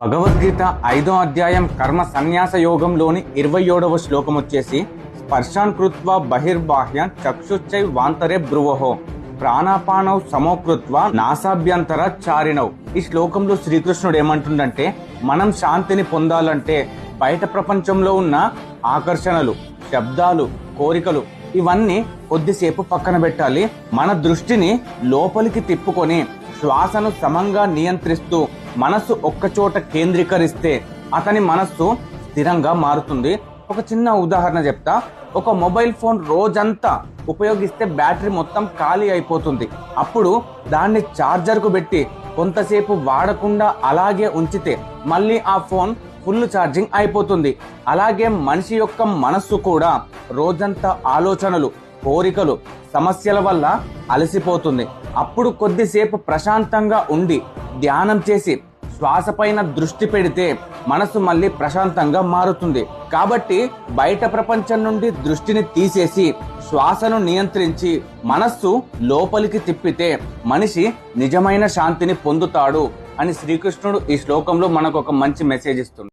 భగవద్గీత 5వ అధ్యాయం కర్మ సన్యాస యోగంలోని 27వ శ్లోకం వచ్చేసి స్పర్శాన్ కృత్వా బహిర్బాహ్య చక్షుశ్చై వాంతరే భ్రువహో ప్రాణాపానౌ సమోకృత్వా నాసాభ్యంతర చారిణౌ. ఈ శ్లోకంలో శ్రీకృష్ణుడు ఏమంటుండంటే, మనం శాంతిని పొందాలంటే బయట ప్రపంచంలో ఉన్న ఆకర్షణలు, శబ్దాలు, కోరికలు ఇవన్నీ కొద్దిసేపు పక్కన పెట్టాలి. మన దృష్టిని లోపలికి తిప్పుకొని శ్వాసను సమంగా నియంత్రిస్తూ మనస్సు ఒక్కచోట కేంద్రీకరిస్తే అతని మనస్సు స్థిరంగా మారుతుంది. ఒక చిన్న ఉదాహరణ చెప్తా. ఒక మొబైల్ ఫోన్ రోజంతా ఉపయోగిస్తే బ్యాటరీ మొత్తం ఖాళీ అయిపోతుంది. అప్పుడు దాన్ని ఛార్జర్కు పెట్టి కొంతసేపు వాడకుండా అలాగే ఉంచితే మళ్ళీ ఆ ఫోన్ ఫుల్ ఛార్జింగ్ అయిపోతుంది. అలాగే మనిషి యొక్క మనస్సు కూడా రోజంతా ఆలోచనలు, కోరికలు, సమస్యల వల్ల అలసిపోతుంది. అప్పుడు కొద్దిసేపు ప్రశాంతంగా ఉండి ధ్యానం చేసి శ్వాస పైన దృష్టి పెడితే మనసు మళ్ళీ ప్రశాంతంగా మారుతుంది. కాబట్టి బయట ప్రపంచం నుండి దృష్టిని తీసేసి శ్వాసను నియంత్రించి మనస్సు లోపలికి తిప్పితే మనిషి నిజమైన శాంతిని పొందుతాడు అని శ్రీకృష్ణుడు ఈ శ్లోకంలో మనకు ఒక మంచి మెసేజ్ ఇస్తుంది.